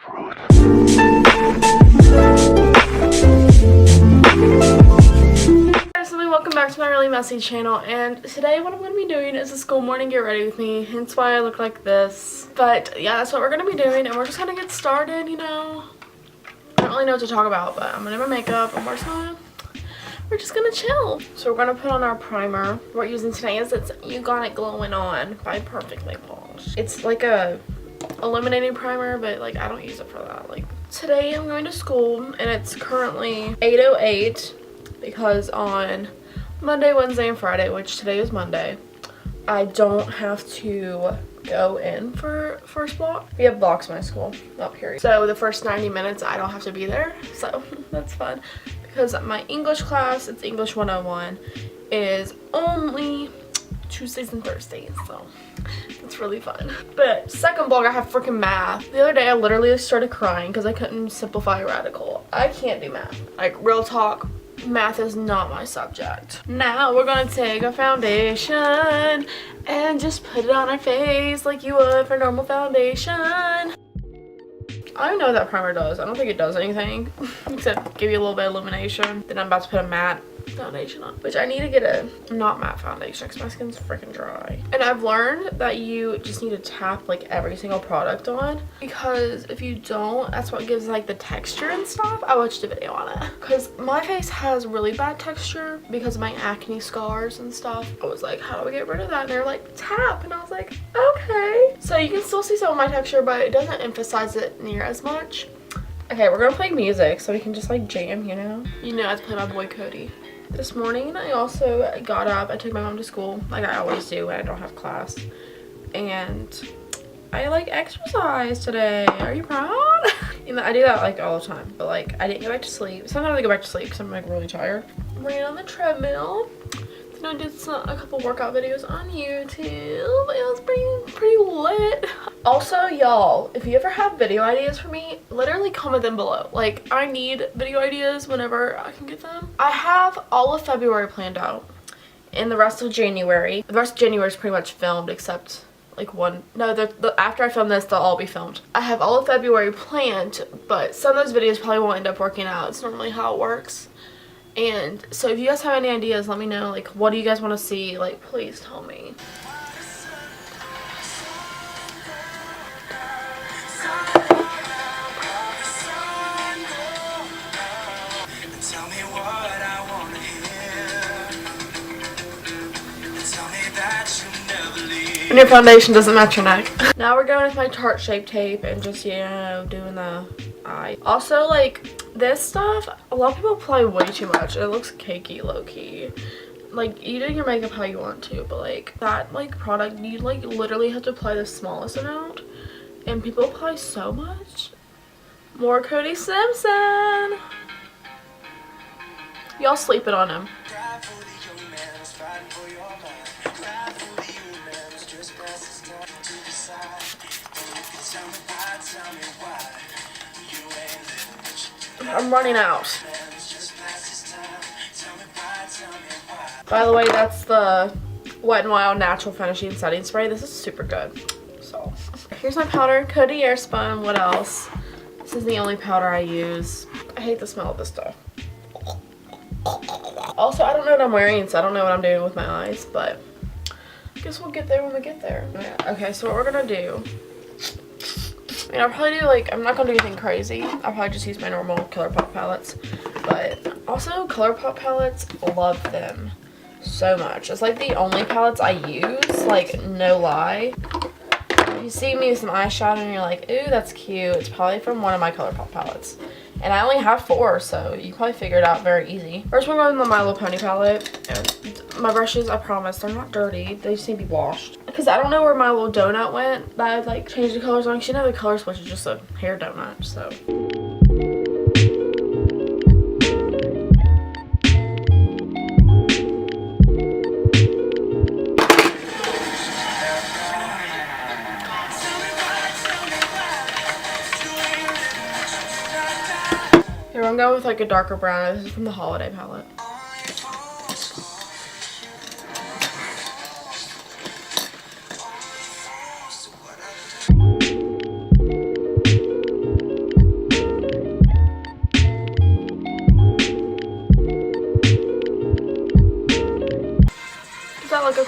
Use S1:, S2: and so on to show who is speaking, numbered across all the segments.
S1: Welcome back to my really messy channel, and today what I'm going to be doing is a school morning get ready with me, hence why I look like this. But yeah, that's what we're going to be doing, and we're just going to get started, you know. I don't really know what to talk about, but I'm going to do my makeup and we're just going to chill. So we're going to put on our primer. What we're using today is it's You Got It Glowing On by Perfectly Polish. It's like a illuminating primer, but like I don't use it for that. Like today I'm going to school and it's currently 8:08 because on Monday, Wednesday, and Friday, which today is Monday, I don't have to go in for first block. We have blocks in my school up here. So the first 90 minutes I don't have to be there. So that's fun because my English class, it's English 101, is only Tuesdays and Thursdays. So it's really fun. But second block I have freaking math. The other day I literally started crying because I couldn't simplify radical. I can't do math. Like real talk. Math is not my subject. Now we're gonna take a foundation and just put it on our face like you would for normal foundation. I don't know what that primer does. I don't think it does anything except give you a little bit of illumination. Then I'm about to put a matte foundation on, which I need to get a not matte foundation because my skin's freaking dry. And I've learned that you just need to tap like every single product on, because if you don't, that's what gives like the texture and stuff. I watched a video on it because my face has really bad texture because of my acne scars and stuff. I was like, how do I get rid of that? And they're like, tap. And I was like, okay. So you can still see some of my texture, but it doesn't emphasize it near as much. Okay, we're gonna play music so we can just like jam, you know? You know I have to play my boy Cody. This morning I also got up, I took my mom to school like I always do when I don't have class, and I like exercised today. Are you proud? You know, I do that like all the time, but like I didn't go back to sleep. Sometimes I go back to sleep because I'm like really tired. Ran on the treadmill. Then I did a couple workout videos on YouTube. It was pretty lit. Also, y'all, if you ever have video ideas for me, literally comment them below. Like, I need video ideas whenever I can get them. I have all of February planned out and the rest of January. The rest of January is pretty much filmed except like one. No, after I film this, they'll all be filmed. I have all of February planned, but some of those videos probably won't end up working out. It's normally how it works. And so if you guys have any ideas, let me know. Like, what do you guys want to see? Like, please tell me. And your foundation doesn't match your neck. Now we're going with my Tarte Shape Tape and just, you know, doing the eye. Also, like, this stuff, a lot of people apply way too much. It looks cakey, low-key. Like, you do your makeup how you want to, but, like, that, like, product, you, like, literally have to apply the smallest amount. And people apply so much. More Cody Simpson. Y'all sleeping on him. I'm running out. By the way, that's the Wet n Wild Natural Finishing Setting Spray. This is super good. So, here's my powder. Cody Airspun. What else? This is the only powder I use. I hate the smell of this stuff. Also, I don't know what I'm wearing, so I don't know what I'm doing with my eyes, but I guess we'll get there when we get there. Yeah. Okay, so what we're gonna do, I mean, I'll probably do like, I'm not gonna do anything crazy. I'll probably just use my normal ColourPop palettes, but also ColourPop palettes, love them so much. It's like the only palettes I use, like no lie. If you see me with some eyeshadow and you're like, ooh, that's cute, it's probably from one of my ColourPop palettes. And I only have 4, so you probably figure it out very easy. First we're going with the My Little Pony palette. And my brushes, I promise, they're not dirty. They just need to be washed. Because I don't know where my little donut went that I like changed the colors on. Because you know the color switch is just a hair donut, so. Here, I'm going with like a darker brown. This is from the Holiday palette.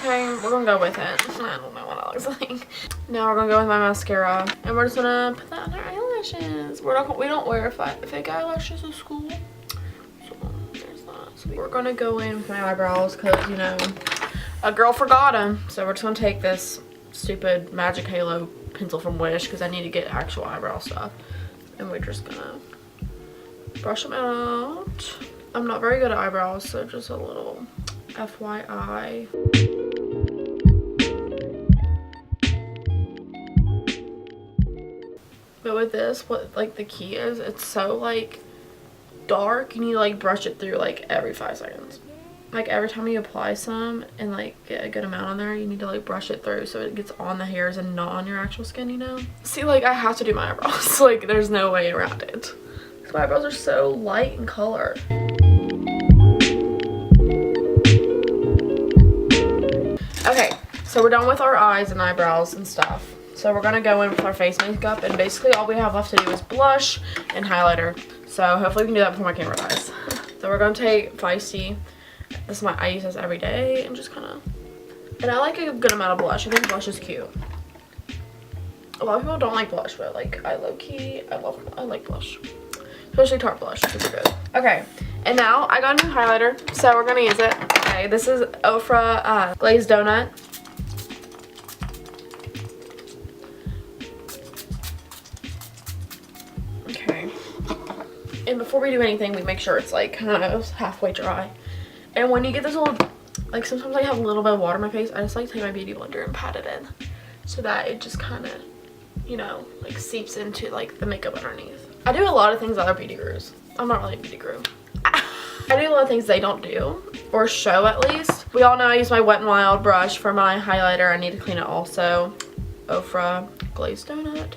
S1: okay? We're gonna go with it. I don't know what it looks like. Now we're gonna go with my mascara, and we're just gonna put that on our eyelashes. We don't wear fake eyelashes in school, so there's that. So we're gonna go in with my eyebrows because, you know, a girl forgot them. So we're just gonna take this stupid Magic Halo pencil from Wish because I need to get actual eyebrow stuff, and we're just gonna brush them out. I'm not very good at eyebrows, so just a little FYI. But with this, what like the key is, it's so like dark, you need to like brush it through like every 5 seconds. Like every time you apply some and like get a good amount on there, you need to like brush it through so it gets on the hairs and not on your actual skin, you know? See, like I have to do my eyebrows. Like there's no way around it. My eyebrows are so light in color. Okay, so we're done with our eyes and eyebrows and stuff. So we're gonna go in with our face makeup, and basically all we have left to do is blush and highlighter. So hopefully we can do that before my camera dies. So we're gonna take Feisty. This is I use this every day, and just kind of, and I like a good amount of blush. I think blush is cute. A lot of people don't like blush, but like I like blush. Especially Tarte blush, super good. Okay, and now I got a new highlighter, so we're gonna use it. Okay, this is Ofra Glazed Donut. Okay, and before we do anything, we make sure it's like kind of halfway dry. And when you get this little, like sometimes I have a little bit of water in my face, I just like take my beauty blender and pat it in, so that it just kind of, you know, like seeps into like the makeup underneath. I do a lot of things other beauty gurus. I'm not really a beauty guru. I do a lot of things they don't do, or show at least. We all know I use my Wet n Wild brush for my highlighter. I need to clean it also. Ofra Glazed Donut.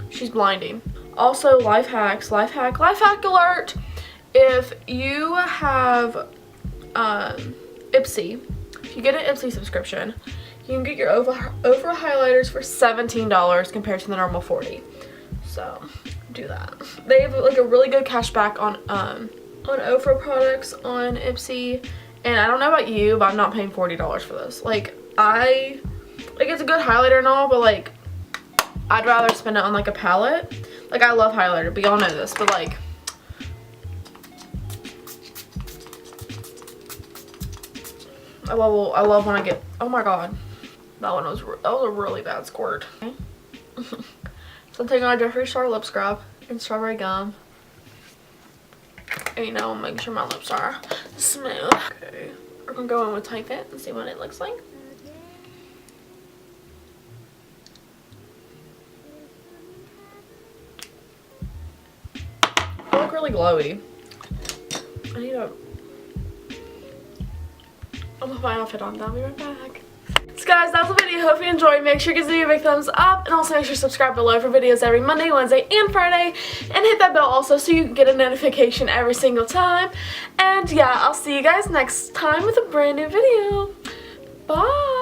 S1: She's blinding. Also, life hack alert. If you have Ipsy, if you get an Ipsy subscription, you can get your Ofra highlighters for $17 compared to the normal $40. So do that. They have like a really good cashback on Ofra products on Ipsy, and I don't know about you, but I'm not paying $40 for this. Like it's a good highlighter and all, but like I'd rather spend it on like a palette. Like I love highlighter, but y'all know this, but like I love when I get, oh my god, that was a really bad squirt. Okay. So I'm taking my Jeffree Star lip scrub and strawberry gum. And you know, I'm making sure my lips are smooth. Okay, we're gonna go in with Tight Fit and see what it looks like. I look really glowy. I need a, I'm gonna put my outfit on. I'll be right back. So guys, that's the video. Hope you enjoyed. Make sure you give the video a big thumbs up, and also make sure to subscribe below for videos every Monday, Wednesday, and Friday, and hit that bell also so you can get a notification every single time. And yeah, I'll see you guys next time with a brand new video. Bye.